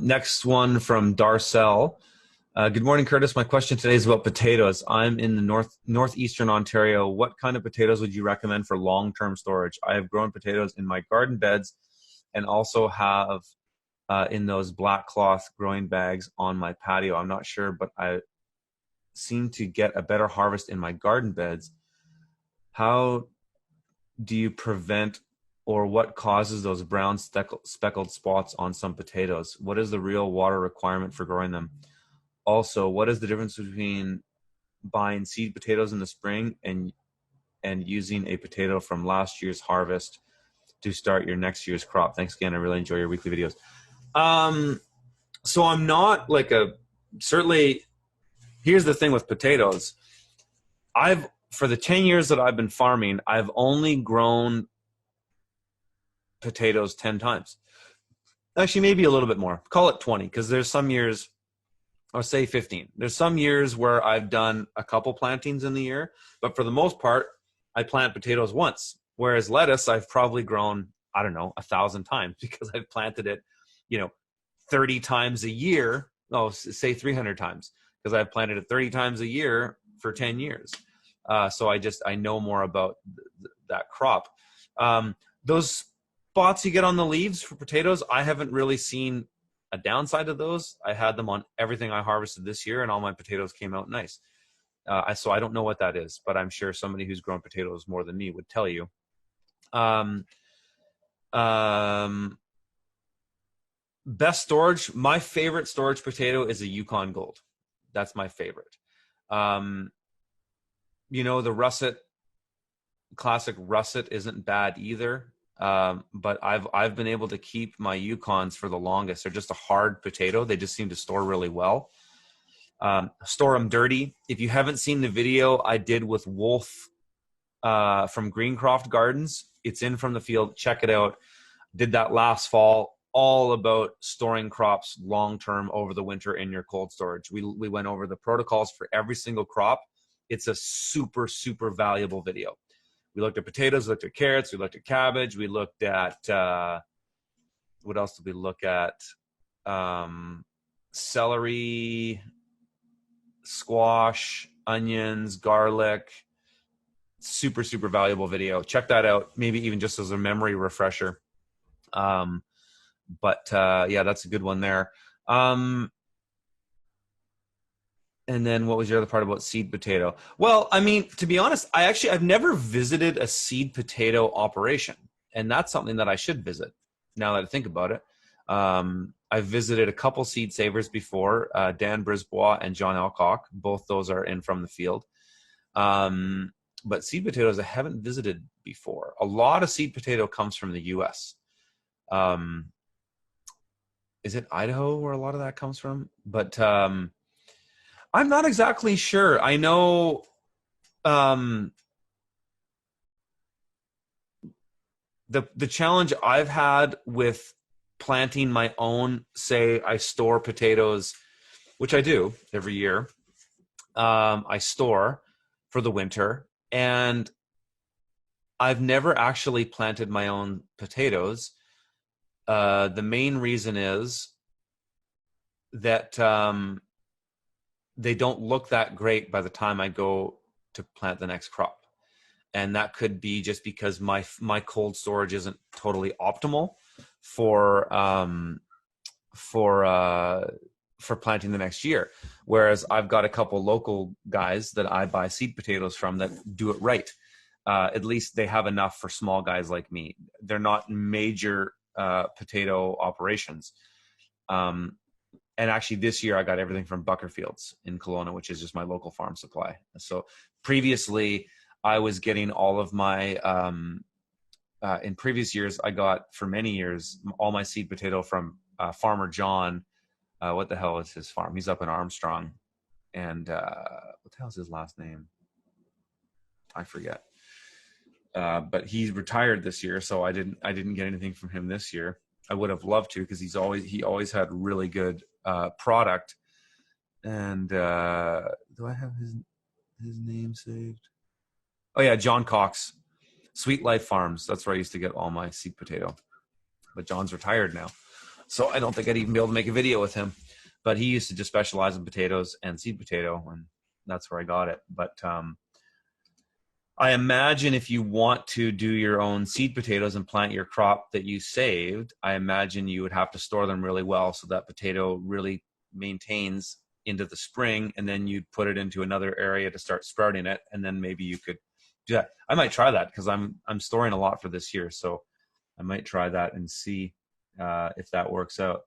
Next one from Darcel. Good morning, Curtis. My question today is about potatoes. I'm in the northeastern Ontario. What kind of potatoes would you recommend for long-term storage? I have grown potatoes in my garden beds and also have in those black cloth growing bags on my patio. I'm not sure, but I seem to get a better harvest in my garden beds. How do you prevent or what causes those brown speckled spots on some potatoes? What is the real water requirement for growing them? Also, what is the difference between buying seed potatoes in the spring and using a potato from last year's harvest to start your next year's crop? Thanks again. I really enjoy your weekly videos. So I'm not like certainly, here's the thing with potatoes. For the 10 years that I've been farming, I've only grown potatoes 10 times. Actually, maybe a little bit more. Call it 20, because there's some years, or say 15. There's some years where I've done a couple plantings in the year, but for the most part, I plant potatoes once. Whereas lettuce, I've probably grown, I don't know, 1,000 times because I've planted it, 30 times a year. Oh, say 300 times, because I've planted it 30 times a year for 10 years. So I know more about that crop. Those spots you get on the leaves for potatoes, I haven't really seen a downside of those. I had them on everything I harvested this year, and all my potatoes came out nice. So I don't know what that is, but I'm sure somebody who's grown potatoes more than me would tell you. Best storage, my favorite storage potato is a Yukon Gold. That's my favorite. The russet, classic russet isn't bad either. But I've been able to keep my Yukons for the longest. They're just a hard potato. They just seem to store really well. Store them dirty. If you haven't seen the video I did with Wolf from Greencroft Gardens, it's in from the field. Check it out. Did that last fall, all about storing crops long-term over the winter in your cold storage. We went over the protocols for every single crop. It's a super, super valuable video. We looked at potatoes, we looked at carrots, we looked at cabbage, we looked at, what else did we look at? Celery, squash, onions, garlic. Super, super valuable video. Check that out, maybe even just as a memory refresher. Yeah, that's a good one there. And then what was your other part about seed potato? Well, I mean, to be honest, I've never visited a seed potato operation. And that's something that I should visit now that I think about it. I've visited a couple seed savers before, Dan Brisbois and John Alcock. Both those are in from the field. But seed potatoes I haven't visited before. A lot of seed potato comes from the US. Is it Idaho where a lot of that comes from? But I'm not exactly sure. I know the challenge I've had with planting my own, say I store potatoes, which I do every year. I store for the winter, and I've never actually planted my own potatoes. The main reason is that they don't look that great by the time I go to plant the next crop. And that could be just because my cold storage isn't totally optimal for planting the next year. Whereas I've got a couple local guys that I buy seed potatoes from that do it right. At least they have enough for small guys like me. They're not major potato operations. And actually this year I got everything from Buckerfields in Kelowna, which is just my local farm supply. So previously I was getting all of my, in previous years, I got for many years, all my seed potato from Farmer John. What the hell is his farm? He's up in Armstrong. And what the hell is his last name? I forget. But he retired this year, so I didn't get anything from him this year. I would have loved to, because he always had really good product. And do I have his name saved? Oh yeah, John Cox, Sweet Life Farms. That's where I used to get all my seed potato. But John's retired now. So I don't think I'd even be able to make a video with him. But he used to just specialize in potatoes and seed potato, and that's where I got it. But I imagine if you want to do your own seed potatoes and plant your crop that you saved, I imagine you would have to store them really well so that potato really maintains into the spring, and then you'd put it into another area to start sprouting it, and then maybe you could do that. I might try that because I'm storing a lot for this year, so I might try that and see if that works out.